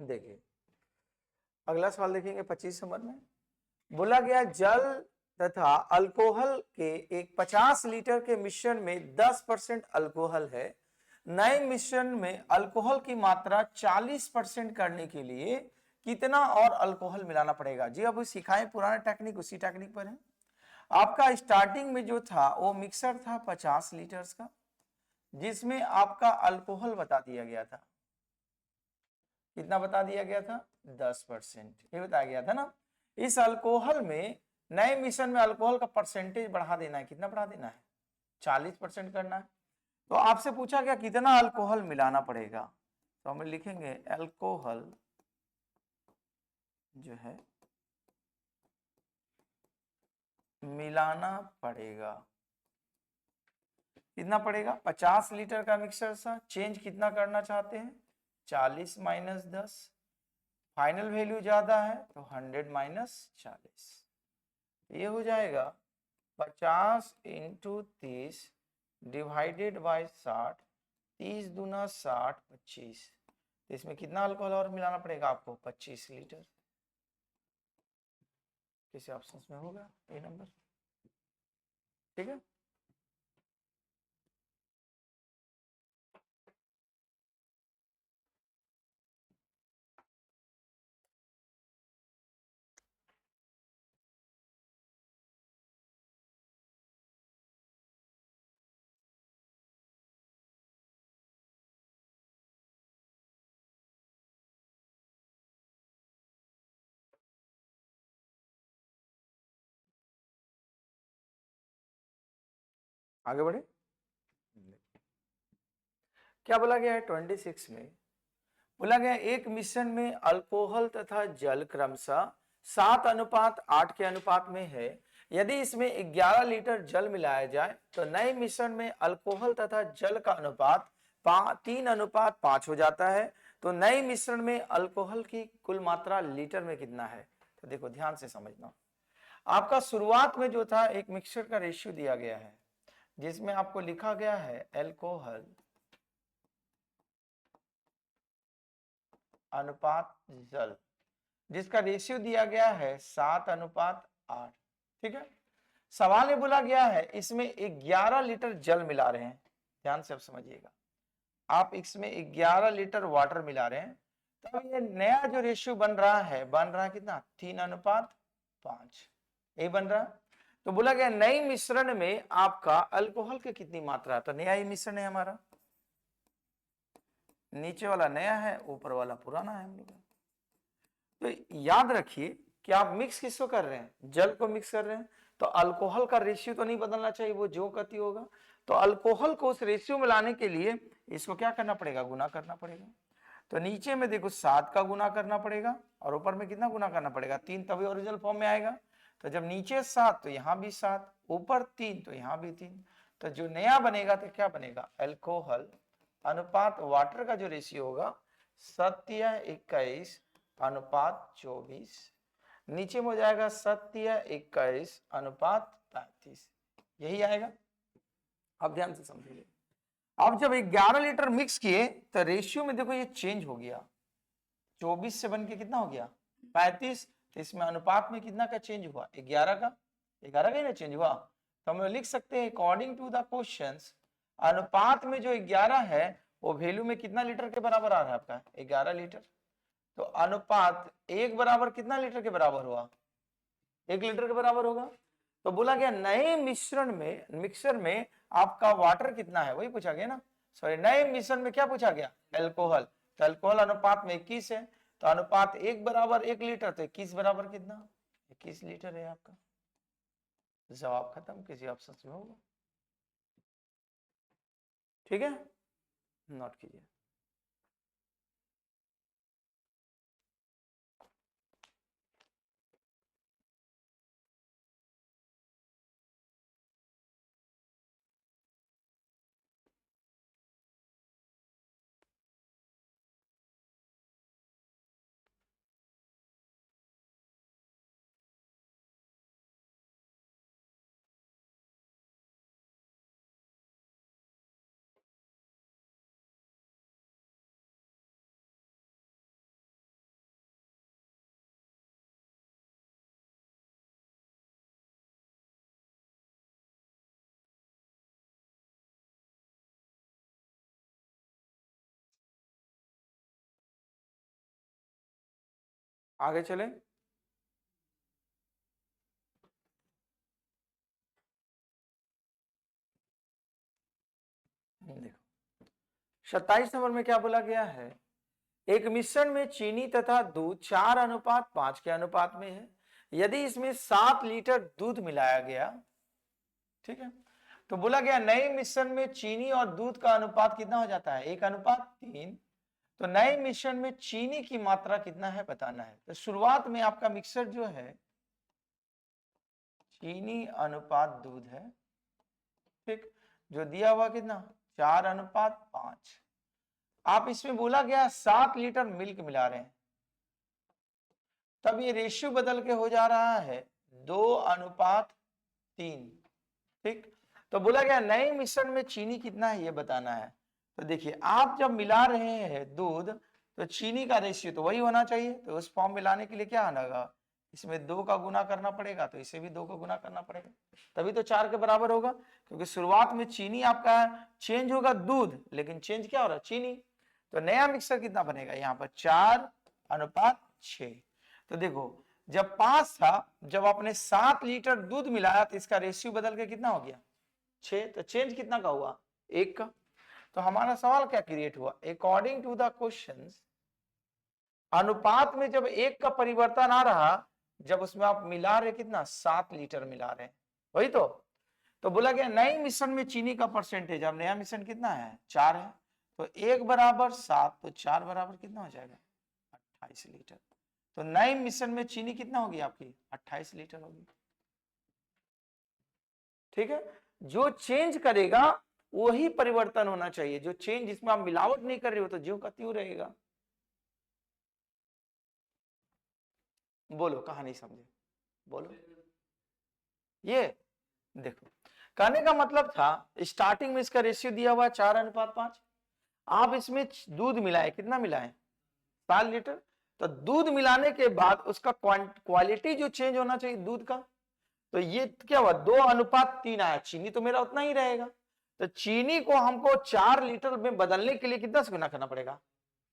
देखिए अगला सवाल देखेंगे 25 नंबर में। बोला गया जल तथा अल्कोहल के एक 50 लीटर के मिश्रण में 10% अल्कोहल है। नए मिश्रण में अल्कोहल की मात्रा 40% करने के लिए कितना और अल्कोहल मिलाना पड़ेगा? जी अब सिखाएं पुराना टेक्निक उसी टेक्निक पर है। आपका स्टार्टिंग में जो था वो मिक्सर था 50 लीटर्स का, जिसमें आपका अल्कोहल बता दिया गया था। कितना बता दिया गया था? 10%। ये बताया गया था ना। इस अल्कोहल में नए मिश्रण में अल्कोहल का परसेंटेज बढ़ा देना है। कितना बढ़ा देना है? 40% करना है। तो आपसे पूछा गया कितना अल्कोहल मिलाना पड़ेगा, तो हम लिखेंगे अल्कोहल जो है मिलाना पड़ेगा। कितना पड़ेगा? 50 लीटर का मिक्सर सा चेंज कितना करना चाहते हैं? 40 माइनस 10। फाइनल वैल्यू ज्यादा है तो 100 माइनस 40। ये हो जाएगा 50 इंटू 30 डिवाइडेड बाई 60। 30 दूना 60, 25। तो इसमें कितना अल्कोहल और मिलाना पड़ेगा आपको? 25 लीटर। किसी ऑप्शन में होगा ये नंबर? ठीक है। आगे बढ़े। क्या बोला गया है 26 में? बोला गया एक मिश्रण में अल्कोहल तथा जल क्रमशः 7:8 के अनुपात में है। यदि इसमें 11 लीटर जल मिलाया जाए तो नए मिश्रण में अल्कोहल तथा जल का अनुपात 3:5 हो जाता है। तो नए मिश्रण में अल्कोहल की कुल मात्रा लीटर में कितना है? तो देखो ध्यान से समझना। आपका शुरुआत में जो था एक मिक्सचर का रेशियो दिया गया है, जिसमें आपको लिखा गया है अल्कोहल अनुपात जल, जिसका रेशियो दिया गया है 7:8। ठीक है। सवाल में बोला गया है इसमें 11 लीटर जल मिला रहे हैं। ध्यान से अब समझिएगा, आप इसमें 11 लीटर वाटर मिला रहे हैं, तब ये नया जो रेशियो बन रहा है कितना? 3:5 यही बन रहा है। तो बोला गया नई मिश्रण में आपका अल्कोहल की कितनी मात्रा है? तो नया ही मिश्रण है हमारा, नीचे वाला नया है, ऊपर वाला पुराना है हम लोग। तो याद रखिए कि आप मिक्स किसको कर रहे हैं? जल को मिक्स कर रहे हैं। तो अल्कोहल का रेशियो तो नहीं बदलना चाहिए, वो जो गति होगा। तो अल्कोहल को उस रेशियो में लाने के लिए इसको क्या करना पड़ेगा? गुना करना पड़ेगा। तो नीचे में देखो 7 का गुना करना पड़ेगा और ऊपर में कितना गुना करना पड़ेगा? 3, तभी ओरिजिनल फॉर्म में आएगा। तो जब नीचे 7 तो यहां भी 7, ऊपर 3 तो यहां भी 3। तो जो नया बनेगा तो क्या बनेगा? अल्कोहल अनुपात वाटर का जो रेशियो होगा 7:21:24। नीचे में हो जाएगा 7:21:35। यही आएगा। अब ध्यान से समझिए। अब जब 11 लीटर मिक्स किए तो रेशियो में देखो ये चेंज हो गया, 24 से बन के कितना हो गया? 35। तो इसमें अनुपात में कितना का चेंज हुआ? 11 का। 11 का ही ना चेंज हुआ। तो हम लिख सकते हैं अकॉर्डिंग टू द क्वेश्चन अनुपात में जो 11 है वो वैल्यू में कितना लीटर के बराबर आ रहा है आपका? 11 लीटर। तो अनुपात 1 बराबर कितना लीटर के बराबर हुआ? 1 लीटर के बराबर होगा। तो बोला गया नए मिश्रण में, मिक्सर में आपका वाटर कितना है? वही पूछा गया ना। सॉरी, नए मिश्रण में क्या पूछा गया? अल्कोहल। तो अल्कोहल अनुपात में 21 है। तो अनुपात 1 बराबर 1 लीटर, तो 21 बराबर कितना? 21 लीटर है आपका। जवाब खत्म। किसी ऑप्शन में होगा? ठीक है, नोट कीजिए। आगे चले। देखो 27 नंबर में क्या बोला गया है, एक मिश्रण में चीनी तथा दूध 4:5 के अनुपात में है। यदि इसमें 7 लीटर दूध मिलाया गया, ठीक है, तो बोला गया नए मिश्रण में चीनी और दूध का अनुपात कितना हो जाता है, 1:3। तो नए मिश्रण में चीनी की मात्रा कितना है बताना है। तो शुरुआत में आपका मिक्सर जो है चीनी अनुपात दूध है, ठीक, जो दिया हुआ कितना 4:5। आप इसमें बोला गया 7 लीटर मिल्क मिला रहे हैं, तब ये रेशियो बदल के हो जा रहा है 2:3, ठीक। तो बोला गया नए मिश्रण में चीनी कितना है ये बताना है। तो देखिए आप जब मिला रहे हैं दूध, तो चीनी का रेशियो तो वही होना चाहिए, तो उस फॉर्म में लाने के लिए क्या आना होगा, इसमें 2 का गुना करना पड़ेगा, तो इसे भी 2 का गुना करना पड़ेगा, तभी तो 4 के बराबर होगा। क्योंकि शुरुआत में चीनी आपका चेंज होगा दूध, लेकिन चेंज क्या हो रहा है चीनी। तो नया मिक्सर कितना बनेगा यहाँ पर 4:6। तो देखो जब 5 था, जब आपने 7 लीटर दूध मिलाया तो इसका रेशियो बदल के कितना हो गया 6। तो चेंज कितना का हुआ 1 का। तो हमारा सवाल क्या क्रिएट हुआ, अकॉर्डिंग टू द क्वेश्चन अनुपात में जब 1 का परिवर्तन आ रहा, जब उसमें आप मिला रहे कितना 7 लीटर मिला रहे, वही तो बोला गया नए मिश्रण में चीनी का परसेंटेज, अब नया मिश्रण कितना है 4 है, तो 1:7, तो 4 बराबर कितना हो जाएगा 28 लीटर। तो नए मिश्रण में चीनी कितना होगी आपकी 28 लीटर होगी, ठीक है। जो चेंज करेगा वही परिवर्तन होना चाहिए, जो चेंज जिसमें आप मिलावट नहीं कर रहे हो तो ज्यों का त्यों रहेगा। बोलो कहा नहीं समझे, बोलो। ये देखो कहने का मतलब था स्टार्टिंग में इसका रेशियो दिया हुआ है 4:5, आप इसमें दूध मिलाए, कितना मिलाए 7 लीटर। तो दूध मिलाने के बाद उसका क्वालिटी जो चेंज होना चाहिए दूध का, तो ये क्या हुआ 2:3 आया, चीनी तो मेरा उतना ही रहेगा। तो चीनी को हमको 4 लीटर में बदलने के लिए कितना से गुना करना पड़ेगा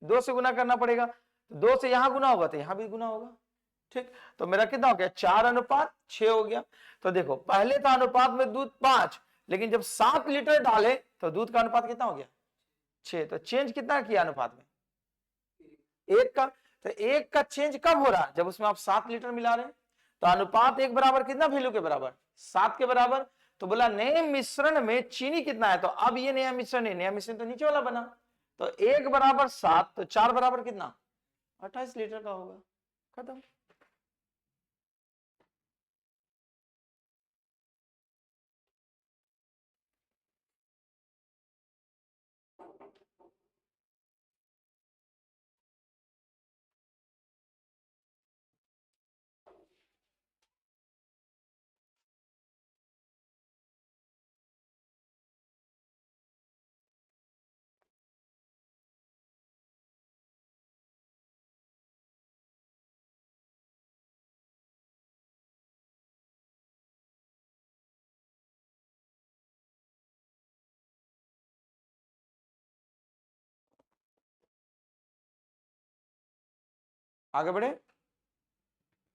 2 से गुना करना पड़ेगा। तो 2 से यहां गुना होगा तो यहां भी गुना होगा, ठीक। तो मेरा कितना हो गया 4:6 हो गया। तो देखो पहले था अनुपात में दूध 5, लेकिन जब 7 लीटर डाले तो दूध का अनुपात कितना हो गया 6। तो चेंज कितना किया अनुपात में 1 का। तो 1 का चेंज कब हो रहा है जब उसमें आप 7 लीटर मिला रहे हैं। तो अनुपात 1 बराबर कितना वैल्यू के बराबर 7 के बराबर। तो बोला नए मिश्रण में चीनी कितना है, तो अब ये नया मिश्रण है, नया मिश्रण तो नीचे वाला बना। तो 1:7, तो 4 बराबर कितना 28 लीटर का होगा, खत्म। आगे बढ़े।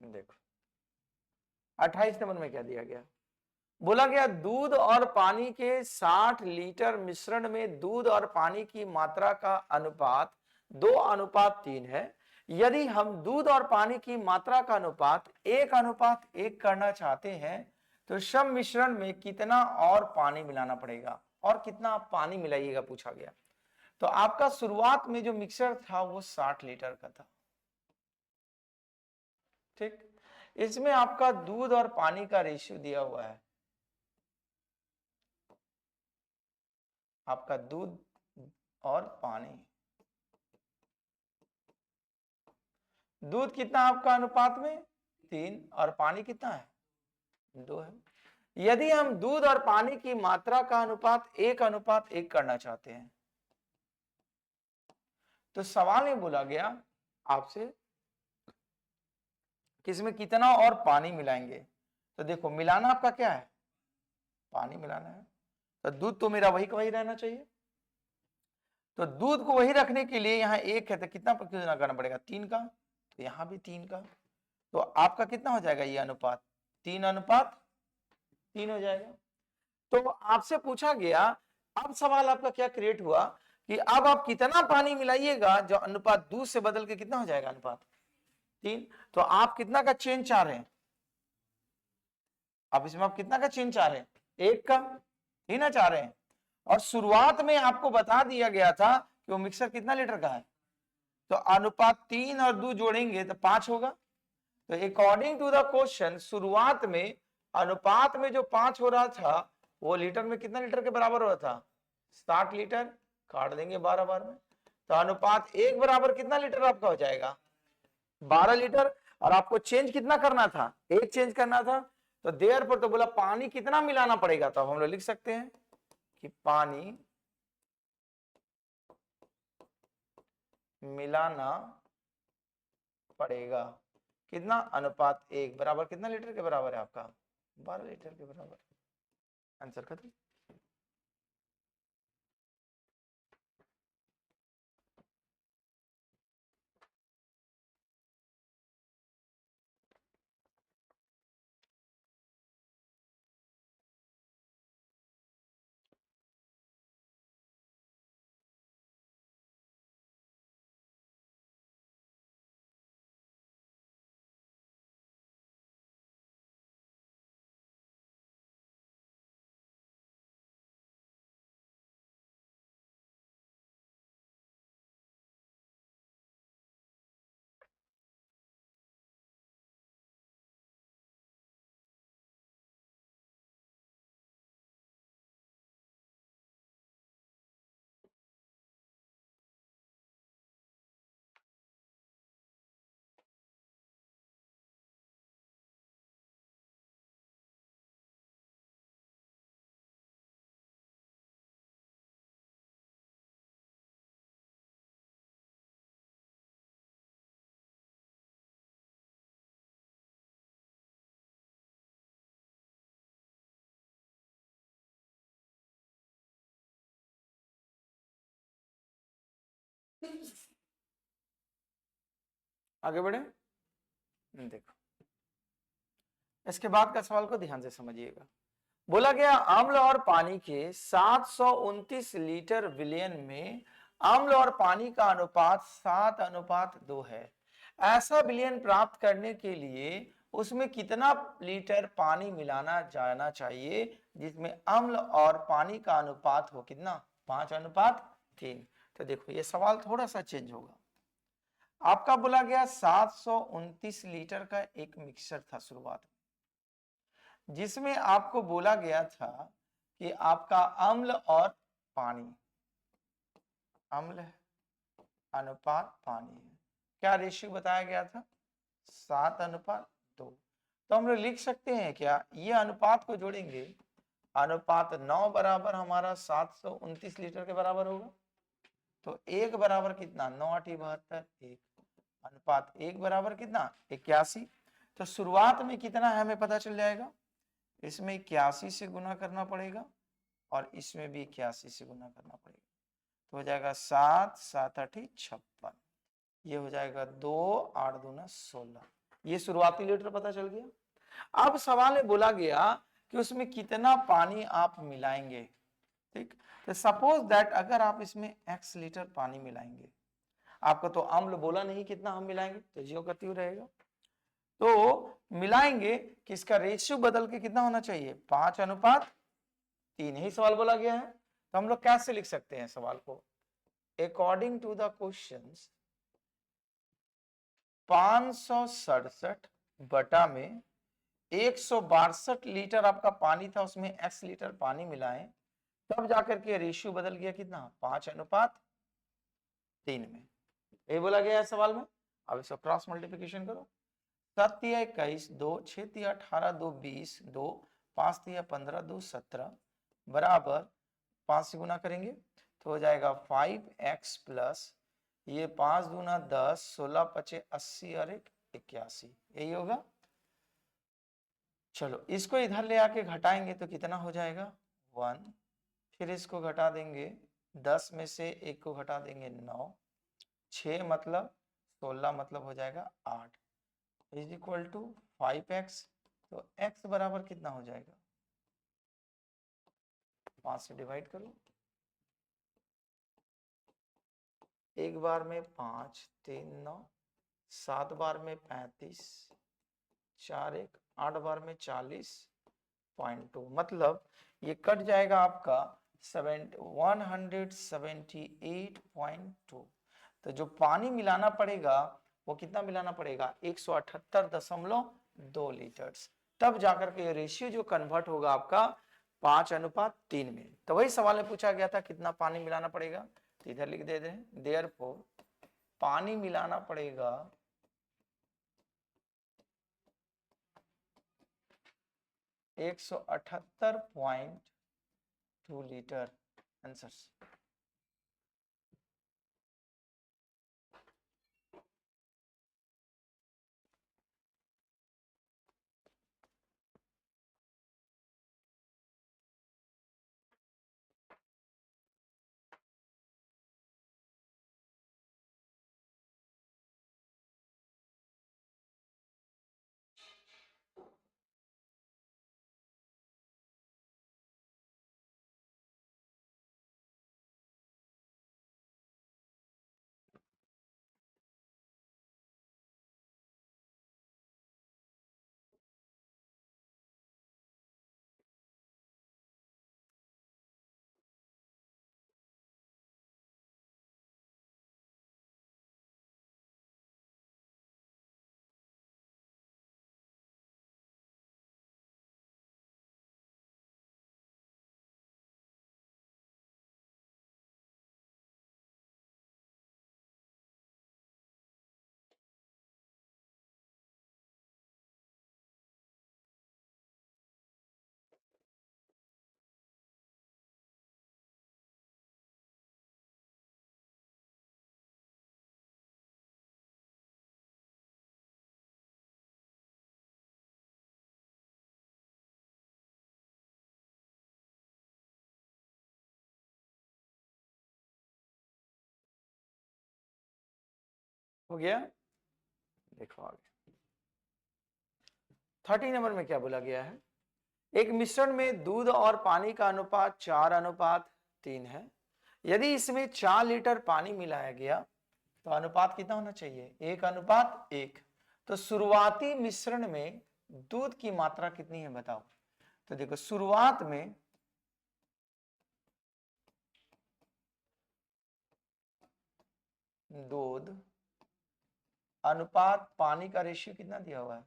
देखो 28 नंबर में क्या दिया गया, बोला गया दूध और पानी के 60 लीटर मिश्रण में दूध और पानी की मात्रा का अनुपात 2:3 है। यदि हम दूध और पानी की मात्रा का अनुपात 1:1 करना चाहते हैं, तो सब मिश्रण में कितना और पानी मिलाना पड़ेगा, और कितना आप पानी मिलाइएगा पूछा गया। तो आपका शुरुआत में जो मिक्सर था वो 60 लीटर का था, ठीक। इसमें आपका दूध और पानी का रेशियो दिया हुआ है, आपका दूध और पानी, दूध कितना आपका अनुपात में 3 और पानी कितना है 2 है। यदि हम दूध और पानी की मात्रा का अनुपात 1:1 करना चाहते हैं, तो सवाल में बोला गया आपसे कि इसमें कितना और पानी मिलाएंगे। तो देखो मिलाना आपका क्या है पानी मिलाना है, तो दूध तो मेरा वही का वही रहना चाहिए। तो दूध को वही रखने के लिए यहाँ 1 है, तो कितना गुना करना पड़ेगा 3 का। तो यहाँ भी 3 का, तो आपका कितना हो जाएगा ये अनुपात, 3:3 हो जाएगा। तो आपसे पूछा गया, अब सवाल आपका क्या क्रिएट हुआ कि अब आप कितना पानी मिलाइएगा जो अनुपात 2 से बदल के कितना हो जाएगा अनुपात 3। तो आप कितना का चेंज चाह रहे हैं, अब इसमें आप कितना का चेंज चाह रहे हैं, 1 का ही ना चाह रहे हैं। और शुरुआत में आपको बता दिया गया था कि वो मिक्सर कितना लीटर का है, तो अनुपात 3 और 2 जोड़ेंगे तो 5 होगा। तो अकॉर्डिंग टू द क्वेश्चन शुरुआत में अनुपात में जो 5 हो रहा था वो लीटर में कितना लीटर के बराबर हो रहा था, 60 लीटर, काट देंगे 12 बार में, तो अनुपात 1 बराबर कितना लीटर आपका हो जाएगा, 12 लीटर। और आपको चेंज कितना करना था, 1 चेंज करना था, तो देयर पर तो बोला पानी कितना मिलाना पड़ेगा, तो हम लोग लिख सकते हैं कि पानी मिलाना पड़ेगा कितना, अनुपात 1 बराबर कितना लीटर के बराबर है आपका, 12 लीटर के बराबर। आंसर खत्म। आगे बढ़े, देखो इसके बाद का सवाल को ध्यान से समझिएगा। बोला गया अम्ल और पानी के 729 लीटर विलयन में अम्ल और पानी का अनुपात 7:2 है। ऐसा विलयन प्राप्त करने के लिए उसमें कितना लीटर पानी मिलाना जाना चाहिए जिसमें अम्ल और पानी का अनुपात हो कितना, 5:3। तो देखो ये सवाल थोड़ा सा चेंज होगा। आपका बोला गया 729 लीटर का एक मिक्सचर था शुरुआत में, जिसमें आपको बोला गया था कि आपका अम्ल और पानी, अम्ल है अनुपात पानी है, क्या रेशियो बताया गया था, 7:2। तो हम लोग लिख सकते हैं क्या, ये अनुपात को जोड़ेंगे, अनुपात 9 बराबर हमारा 729 लीटर के बराबर होगा। तो 1 बराबर कितना, 9×8 = 1, अनुपात 1 बराबर कितना, 81। तो शुरुआत में कितना है हमें पता चल जाएगा, इसमें 81 से गुना करना पड़ेगा और इसमें भी 81 से गुना करना पड़ेगा, तो हो जाएगा 7 7 8 56, ये हो जाएगा 2 8 दूना 16। ये शुरुआती लीटर पता चल गया। अब सवाल में बोला गया कि उसमें कितना पानी आप मिलाएंगे, ठीक। तो सपोज दैट अगर आप इसमें x लीटर पानी मिलाएंगे, आपका तो अम्ल बोला नहीं कितना हम मिलाएंगे, तो जीरो करती हुई रहेगा, तो मिलाएंगे कि इसका रेशियो बदल के कितना होना चाहिए, 5:3। ही सवाल बोला गया है, तो हम लोग कैसे लिख सकते हैं सवाल को, अकॉर्डिंग टू द क्वेश्चन 567 बटा में 162 लीटर आपका पानी था, उसमें x लीटर पानी मिलाएं, तब जाकर के रेशियो बदल गया कितना, 5:3 में। ये बोला गया है सवाल में। अब इसको क्रॉस मल्टीप्लिकेशन करो, 7×3 = 21, 2 6×3 = 18, 2 20, 2 5×3 = 15, 2 17 बराबर 5 से गुना करेंगे तो हो जाएगा 5x प्लस ये 5 दूना 10, 16 5 80 और 1 81, यही होगा। चलो इसको इधर ले आके घटाएंगे तो कितना हो जाएगा 1, फिर इसको घटा देंगे 10 में से 1 को घटा देंगे 9, 6 मतलब 16 मतलब हो जाएगा 8 इज इक्वल टू 5x। तो x बराबर कितना हो जाएगा, 5 से डिवाइड करो, एक बार में 5 3 9, 7 बार में 35, 4 1 8 बार में 40.2, मतलब ये कट जाएगा आपका 178.2। तो जो पानी मिलाना पड़ेगा वो कितना मिलाना पड़ेगा, 178.2 लीटर, तब जाकर के ये रेशियो जो कन्वर्ट होगा आपका 5:3 में। तो वही सवाल में पूछा गया था कितना पानी मिलाना पड़ेगा, तो इधर लिख दे दें देयरफॉर पानी मिलाना पड़ेगा 178.2 लीटर। आंसर हो गया। देखो आगे 30 नंबर में क्या बोला गया है, एक मिश्रण में दूध और पानी का अनुपात 4:3 है। यदि इसमें 4 लीटर पानी मिलाया गया तो अनुपात कितना होना चाहिए, 1:1। तो शुरुआती मिश्रण में दूध की मात्रा कितनी है बताओ। तो देखो शुरुआत में दूध अनुपात पानी का रेशियो कितना दिया हुआ है,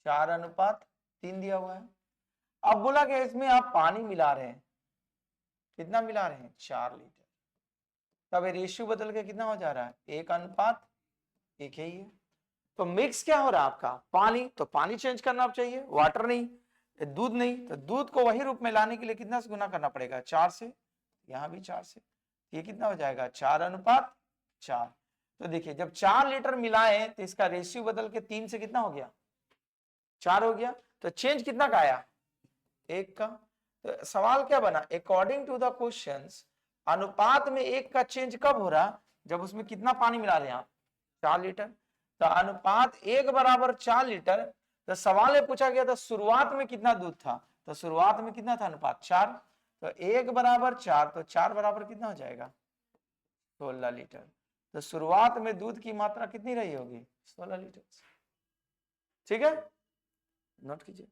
4:3 दिया हुआ है। अब बोला कि इसमें आप पानी मिला रहे हैं, कितना मिला रहे हैं, 4 लीटर। तब ये रेशियो बदल के कितना हो जा रहा है, 1:1 ही है। तो मिक्स क्या हो रहा है आपका, पानी, तो पानी चेंज करना आप चाहिए, वाटर नहीं, दूध नहीं, तो दूध को वही रूप में लाने के लिए कितना से गुना करना पड़ेगा, 4 से, यहां भी 4 से, ये कितना हो जाएगा, 4:4। तो देखिए जब 4 लीटर मिलाए तो इसका रेशियो बदल के 3 से कितना हो गया, 4 हो गया। तो चेंज कितना का आया, 1 का। तो सवाल क्या बना, अकॉर्डिंग टू द क्वेश्चंस अनुपात में 1 का चेंज कब हो रहा, जब उसमें कितना पानी मिला रहे हैं आप, 4 लीटर। तो अनुपात 1:4 लीटर। तो सवाल में पूछा गया था शुरुआत में कितना दूध था, तो शुरुआत में कितना था अनुपात, 4। तो 1:4, तो 4 बराबर कितना हो जाएगा, 16 लीटर। तो शुरुआत में दूध की मात्रा कितनी रही होगी, 16 लीटर। ठीक है, नोट कीजिए।